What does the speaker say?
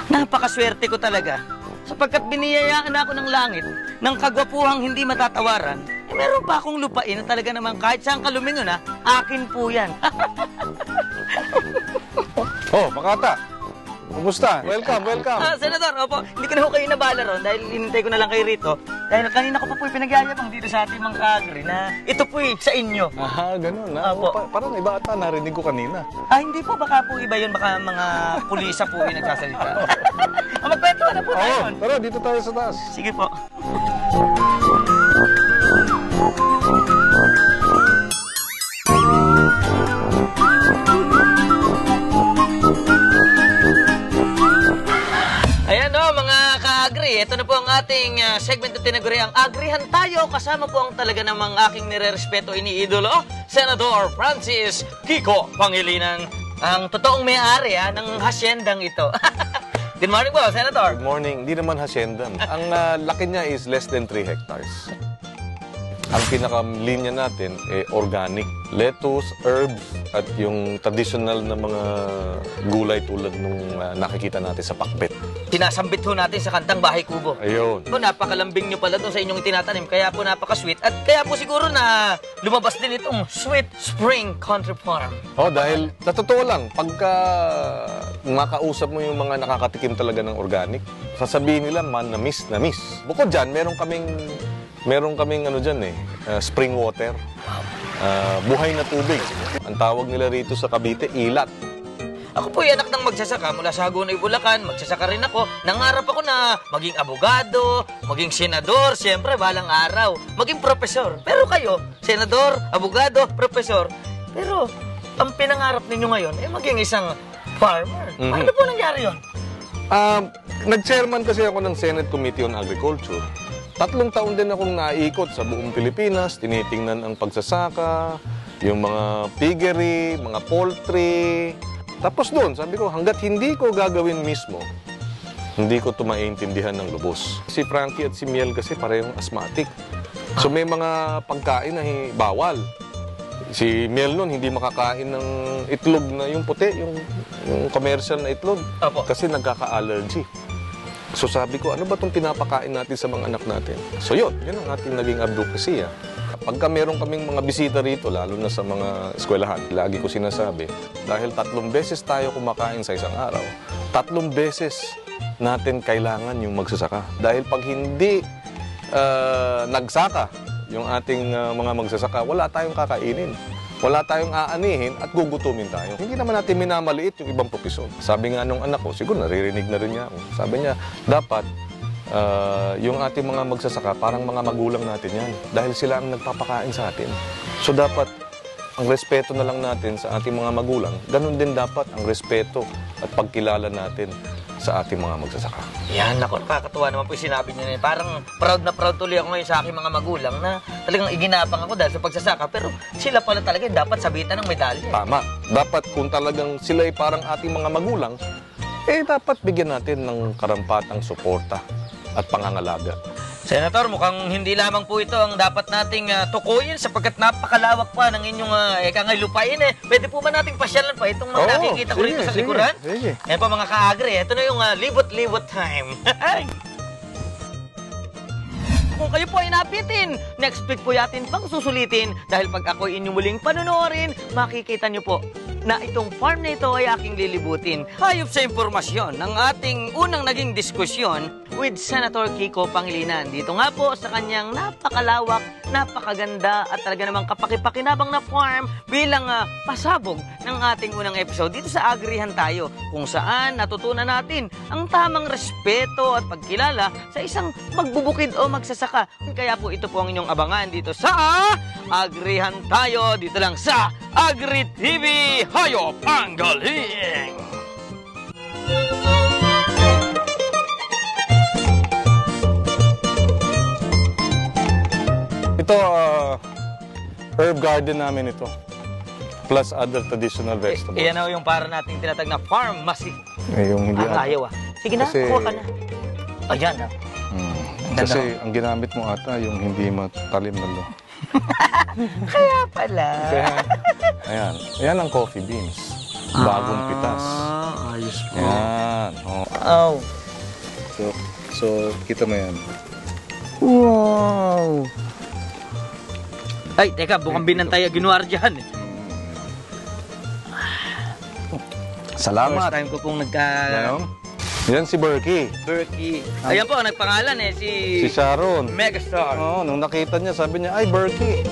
Napakaswerte ko talaga. Sapagkat biniyayaan ako ng langit ng kagwapuhang hindi matatawaran, meron pa akong lupain na talaga naman kahit saan kalumingon akin po yan. Oh, Makata. Kumusta? Welcome, welcome. Senador, opo, hindi ko na ho kayo nabala ron dahil hinintay ko na lang kayo rito. Dahil kanina ko pa po'y pinagyayabang dito sa ating mga kaagri na ito po'y sa inyo. Ganun. Opo. Parang iba ata, narinig ko kanina. Hindi po, baka po iba yun, baka mga pulisa po yung nagsasalita. Magkwento na po tayo. Tara, dito tayo sa taas. Sige po. Ayan mga ka-agri, ito na po ang ating segment na tinaguri ang Agrihan Tayo. Kasama po ang talaga namang aking nire-respeto iniidolo, Senador Francis Kiko Pangilinan, ang totoong may-ari ng hasyendang ito. Good morning po, Senator. Good morning. Hindi naman hacienda. Ang laki niya is less than 3 hectares. Ang pinakalinya natin organic. Lettuce, herbs, at yung traditional na mga gulay tulad nung nakikita natin sa pakbet. Sinasambit ho natin sa kantang Bahay Kubo. Ayun. Napakalambing nyo pala doon sa inyong tinatanim. Kaya po napaka-sweet. At kaya po siguro na lumabas din itong Sweet Spring Country Farm. Dahil sa totoo lang, pagka makausap mo yung mga nakakatikim talaga ng organic, sasabihin nila man na miss. Bukod dyan, meron kaming spring water. Buhay na tubig. Ang tawag nila rito sa Cavite, ilat. Ako po anak ng magsasaka mula sa Hagonoy, Bulacan. Magsasaka rin ako. Nangarap ako na maging abogado, maging senador, siyempre balang araw, maging profesor. Pero kayo, senador, abogado, profesor. Pero ang pinangarap ninyo ngayon maging isang farmer. Paano po nangyari yun? Nag-chairman kasi ako ng Senate Committee on Agriculture. 3 taon din akong naikot sa buong Pilipinas, tinitingnan ang pagsasaka, yung mga piggery, mga poultry. Tapos doon, sabi ko, hanggat hindi ko gagawin mismo, hindi ko ito maintindihan ng lubos. Si Frankie at si Miel kasi parehong asthmatic. So may mga pagkain na bawal. Si Miel nun, hindi makakain ng itlog na yung puti, yung commercial na itlog. Opo. Kasi nagkaka-allergy. So sabi ko, ano ba itong pinapakain natin sa mga anak natin? So yun ang ating naging advocacy. Pagka meron kaming mga bisita rito, lalo na sa mga eskwelahan, lagi ko sinasabi, dahil 3 beses tayo kumakain sa isang araw, 3 beses natin kailangan yung magsasaka. Dahil pag hindi nagsaka yung ating mga magsasaka, wala tayong kakainin. Wala tayong aanihin at gugutumin tayo. Hindi naman natin minamaliit yung ibang profesyon. Sabi nga nung anak ko, siguro naririnig na rin niya ako. Sabi niya, dapat yung ating mga magsasaka, parang mga magulang natin yan. Dahil sila ang nagpapakain sa atin. So dapat, ang respeto na lang natin sa ating mga magulang, ganun din dapat ang respeto at pagkilala natin sa ating mga magsasaka. Yan, ako, nakakatuwa naman po yung sinabi niyo. Parang proud na proud tuloy ako ngayon sa aking mga magulang na talagang iginapang ako dahil sa pagsasaka. Pero sila pala talaga dapat sabitan ng medalya. Tama. Dapat kung talagang sila ay parang ating mga magulang, dapat bigyan natin ng karampatang suporta at pangangalaga. Senator, mukhang hindi lamang po ito ang dapat nating tukuyin sapagkat napakalawak pa ng inyong lupain. Pwede po ba nating pasyalan pa itong mga nakikita ko rito sa likuran? Sige. Yan po mga ka-agri. Ito na yung libot-libot time. Kung kayo po ay napitin, next week po yatin pang susulitin dahil pag ako inyong muling panonoorin, makikita nyo po na itong farm na ito ay aking lilibutin. Hayop sa impormasyon ng ating unang naging diskusyon with Senator Kiko Pangilinan. Dito nga po sa kanyang napakalawak, napakaganda at talaga namang kapakipakinabang na farm bilang pasabog ng ating unang episode dito sa Agrihan Tayo, kung saan natutunan natin ang tamang respeto at pagkilala sa isang magbubukid o magsasaka. Kaya po ito po ang inyong abangan dito sa Agrihan Tayo, dito lang sa Agri TV Hayop ang Galing! Ito, herb garden namin ito. Plus other traditional vegetables. Yan na yung para nating tinatag na pharmacy. Yung hindi Ang ayaw Sige na, Kasi- kuha ka na. Ayan Kasi ang ginamit mo ata yung hindi matalim na lo. Kaya pala. Kaya, ayan. Ayan ang coffee beans. Bagong pitas. Ayos po. Ayan. Oh. Oh. So, kita mo yan. Wow. Ay, teka, bukang binantay ginuardyahan. First Salamat. time ko pong Ano? Yan si Berkey. Berkey. Ayan po, ang nagpangalan Si Sharon. Megastar. Oo, nung nakita niya, sabi niya, ay, Berkey.